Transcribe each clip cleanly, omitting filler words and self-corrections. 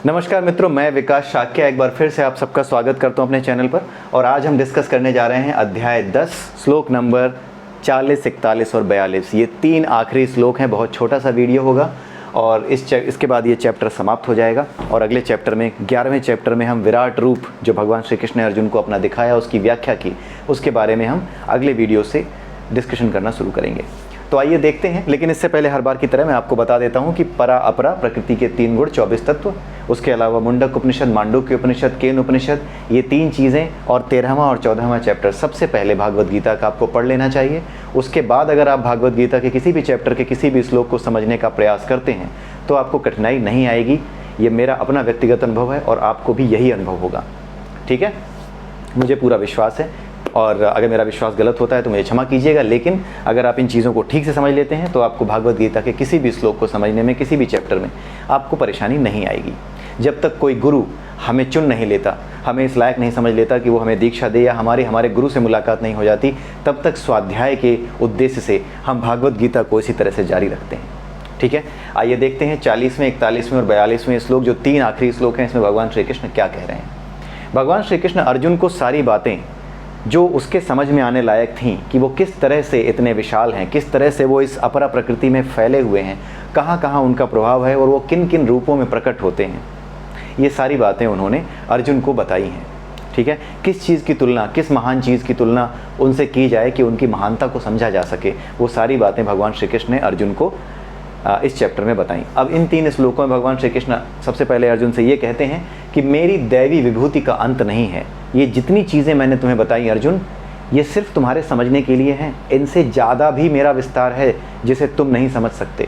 नमस्कार मित्रों, मैं विकास शाक्य एक बार फिर से आप सबका स्वागत करता हूं अपने चैनल पर। और आज हम डिस्कस करने जा रहे हैं अध्याय 10 श्लोक नंबर 40, 41 और 42। ये 3 आखिरी श्लोक हैं। बहुत छोटा सा वीडियो होगा और इसके बाद ये चैप्टर समाप्त हो जाएगा। और अगले चैप्टर में 11वें चैप्टर में हम विराट रूप जो भगवान श्री कृष्ण ने अर्जुन को अपना दिखाया, उसकी व्याख्या की, उसके बारे में हम अगले वीडियो से डिस्कशन करना शुरू करेंगे। तो आइए देखते हैं। लेकिन इससे पहले हर बार की तरह मैं आपको बता देता हूं कि परा अपरा प्रकृति के 3 गुण 24 तत्व, उसके अलावा मुंडक उपनिषद, मांडुक्य उपनिषद, केन उपनिषद, ये 3 चीज़ें और 13वां और 14वां चैप्टर सबसे पहले भागवत गीता का आपको पढ़ लेना चाहिए। उसके बाद अगर आप भागवत गीता के किसी भी चैप्टर के किसी भी श्लोक को समझने का प्रयास करते हैं तो आपको कठिनाई नहीं आएगी। ये मेरा अपना व्यक्तिगत अनुभव है और आपको भी यही अनुभव होगा। ठीक है, मुझे पूरा विश्वास है। और अगर मेरा विश्वास गलत होता है तो मुझे क्षमा कीजिएगा। लेकिन अगर आप इन चीज़ों को ठीक से समझ लेते हैं तो आपको भागवत गीता के किसी भी श्लोक को समझने में, किसी भी चैप्टर में आपको परेशानी नहीं आएगी। जब तक कोई गुरु हमें चुन नहीं लेता, हमें इस लायक नहीं समझ लेता कि वो हमें दीक्षा दे, या हमारे गुरु से मुलाकात नहीं हो जाती, तब तक स्वाध्याय के उद्देश्य से हम भागवत गीता को इसी तरह से जारी रखते हैं। ठीक है, आइए देखते हैं 40वें, 41वें और 42वें श्लोक, जो 3 आखिरी श्लोक हैं, इसमें भगवान श्री कृष्ण क्या कह रहे हैं। भगवान श्री कृष्ण अर्जुन को सारी बातें जो उसके समझ में आने लायक थीं कि वो किस तरह से इतने विशाल हैं, किस तरह से वो इस अपरा प्रकृति में फैले हुए हैं, कहाँ कहाँ उनका प्रभाव है और वो किन किन रूपों में प्रकट होते हैं, ये सारी बातें उन्होंने अर्जुन को बताई हैं। ठीक है, किस चीज़ की तुलना, किस महान चीज़ की तुलना उनसे की जाए कि उनकी महानता को समझा जा सके, वो सारी बातें भगवान श्री कृष्ण ने अर्जुन को इस चैप्टर में बताई। अब इन 3 श्लोकों में भगवान श्री कृष्ण सबसे पहले अर्जुन से ये कहते हैं कि मेरी दैवी विभूति का अंत नहीं है। ये जितनी चीज़ें मैंने तुम्हें बताई अर्जुन, ये सिर्फ तुम्हारे समझने के लिए हैं। इनसे ज़्यादा भी मेरा विस्तार है जिसे तुम नहीं समझ सकते।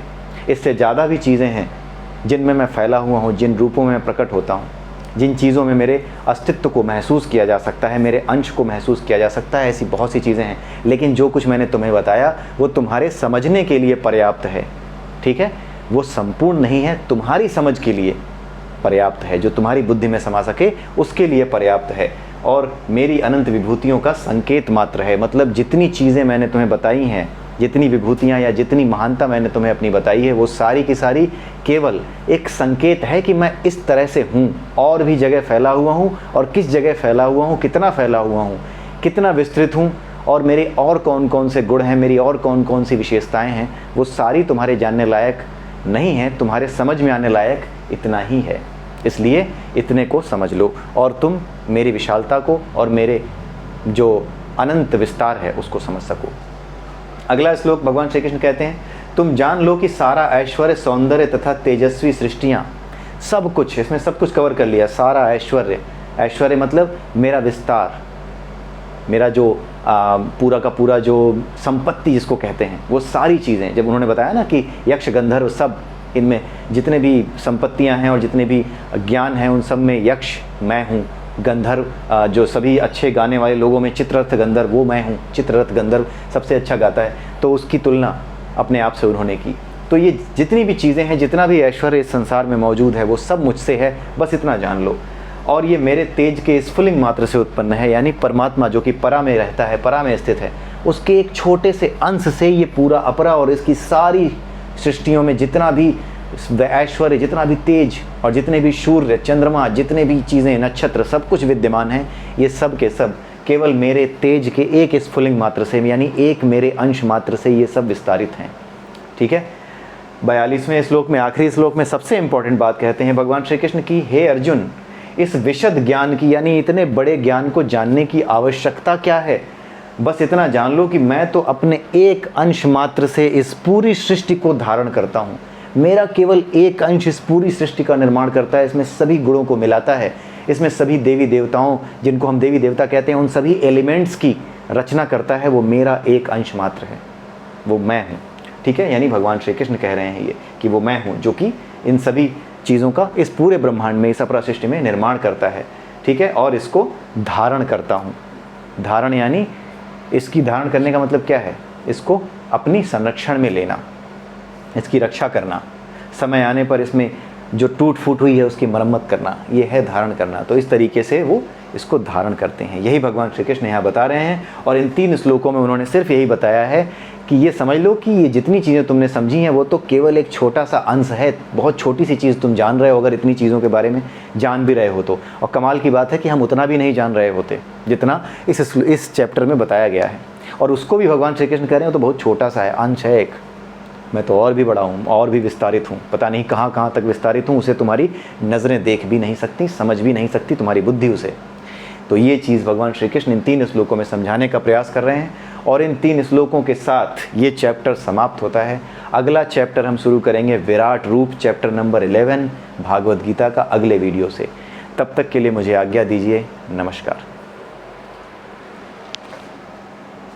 इससे ज़्यादा भी चीज़ें हैं जिनमें मैं फैला हुआ हूँ, जिन रूपों में मैं प्रकट होता हूँ, जिन चीज़ों में मेरे अस्तित्व को महसूस किया जा सकता है, मेरे अंश को महसूस किया जा सकता है। ऐसी बहुत सी चीज़ें हैं, लेकिन जो कुछ मैंने तुम्हें बताया वो तुम्हारे समझने के लिए पर्याप्त है। ठीक है, वो संपूर्ण नहीं है, तुम्हारी समझ के लिए पर्याप्त है, जो तुम्हारी बुद्धि में समा सके उसके लिए पर्याप्त है, और मेरी अनंत विभूतियों का संकेत मात्र है। मतलब जितनी चीज़ें मैंने तुम्हें बताई हैं, जितनी विभूतियाँ या जितनी महानता मैंने तुम्हें अपनी बताई है, वो सारी की सारी केवल एक संकेत है कि मैं इस तरह से हूँ, और भी जगह फैला हुआ हूँ, और किस जगह फैला हुआ हूँ, कितना फैला हुआ हूँ, कितना विस्तृत हूँ, और मेरे और कौन कौन से गुण हैं, मेरी और कौन कौन सी विशेषताएं हैं, वो सारी तुम्हारे जानने लायक नहीं है, तुम्हारे समझ में आने लायक इतना ही है। इसलिए इतने को समझ लो और तुम मेरी विशालता को और मेरे जो अनंत विस्तार है उसको समझ सको। अगला श्लोक भगवान श्री कृष्ण कहते हैं, तुम जान लो कि सारा ऐश्वर्य, सौंदर्य तथा तेजस्वी सृष्टियाँ, सब कुछ, इसमें सब कुछ कवर कर लिया। सारा ऐश्वर्य, ऐश्वर्य मतलब मेरा विस्तार, मेरा जो पूरा का पूरा जो संपत्ति जिसको कहते हैं, वो सारी चीज़ें, जब उन्होंने बताया ना कि यक्ष गंधर्व सब, इनमें जितने भी संपत्तियां हैं और जितने भी ज्ञान हैं उन सब में यक्ष मैं हूँ, गंधर्व जो सभी अच्छे गाने वाले लोगों में चित्ररथ गंधर्व वो मैं हूँ, चित्ररथ गंधर्व सबसे अच्छा गाता है, तो उसकी तुलना अपने आप से उन्होंने की। तो ये जितनी भी चीज़ें हैं, जितना भी ऐश्वर्य इस संसार में मौजूद है, वो सब मुझसे है, बस इतना जान लो। और ये मेरे तेज के स्फुलिंग मात्र से उत्पन्न है, यानी परमात्मा जो कि परा में रहता है, परा में स्थित है, उसके एक छोटे से अंश से ये पूरा अपरा और इसकी सारी सृष्टियों में जितना भी ऐश्वर्य, जितना भी तेज और जितने भी सूर्य, चंद्रमा, जितने भी चीज़ें, नक्षत्र, सब कुछ विद्यमान हैं, ये सब के सब केवल मेरे तेज के एक स्फुलिंग मात्र से, यानी एक मेरे अंश मात्र से ये सब विस्तारित हैं। ठीक है, 42वें श्लोक में, आखिरी श्लोक में सबसे इंपॉर्टेंट बात कहते हैं भगवान श्री कृष्ण की, हे अर्जुन, इस विशद ज्ञान की, यानी इतने बड़े ज्ञान को जानने की आवश्यकता क्या है। बस इतना जान लो कि मैं तो अपने एक अंश मात्र से इस पूरी सृष्टि को धारण करता हूँ। मेरा केवल एक अंश इस पूरी सृष्टि का निर्माण करता है, इसमें सभी गुणों को मिलाता है, इसमें सभी देवी देवताओं, जिनको हम देवी देवता कहते हैं, उन सभी एलिमेंट्स की रचना करता है। वो मेरा एक अंश मात्र है, वो मैं हूँ। ठीक है, यानी भगवान श्री कृष्ण कह रहे हैं ये कि वो मैं हूँ जो कि इन सभी चीज़ों का इस पूरे ब्रह्मांड में, इस अपरा सृष्टि में निर्माण करता है। ठीक है, और इसको धारण करता हूँ। धारण यानी इसकी धारण करने का मतलब क्या है, इसको अपनी संरक्षण में लेना, इसकी रक्षा करना, समय आने पर इसमें जो टूट फूट हुई है उसकी मरम्मत करना, ये है धारण करना। तो इस तरीके से वो इसको धारण करते हैं। यही भगवान श्री कृष्ण यहाँ बता रहे हैं। और इन 3 श्लोकों में उन्होंने सिर्फ यही बताया है कि ये समझ लो कि ये जितनी चीज़ें तुमने समझी हैं वो तो केवल एक छोटा सा अंश है, बहुत छोटी सी चीज़ तुम जान रहे हो, अगर इतनी चीज़ों के बारे में जान भी रहे हो तो। और कमाल की बात है कि हम उतना भी नहीं जान रहे होते जितना इस चैप्टर में बताया गया है। और उसको भी भगवान श्री कृष्ण कह रहे हैं तो बहुत छोटा सा है, अंश है एक। मैं तो और भी बड़ा हूँ, और भी विस्तारित हूँ, पता नहीं कहाँ कहाँ तक विस्तारित हूँ, उसे तुम्हारी नज़रें देख भी नहीं सकती, समझ भी नहीं सकती तुम्हारी बुद्धि उसे। तो ये चीज़ भगवान श्री कृष्ण इन 3 श्लोकों में समझाने का प्रयास कर रहे हैं। और इन 3 श्लोकों के साथ ये चैप्टर समाप्त होता है। अगला चैप्टर हम शुरू करेंगे विराट रूप, चैप्टर नंबर 11 भागवत गीता का, अगले वीडियो से। तब तक के लिए मुझे आज्ञा दीजिए। नमस्कार।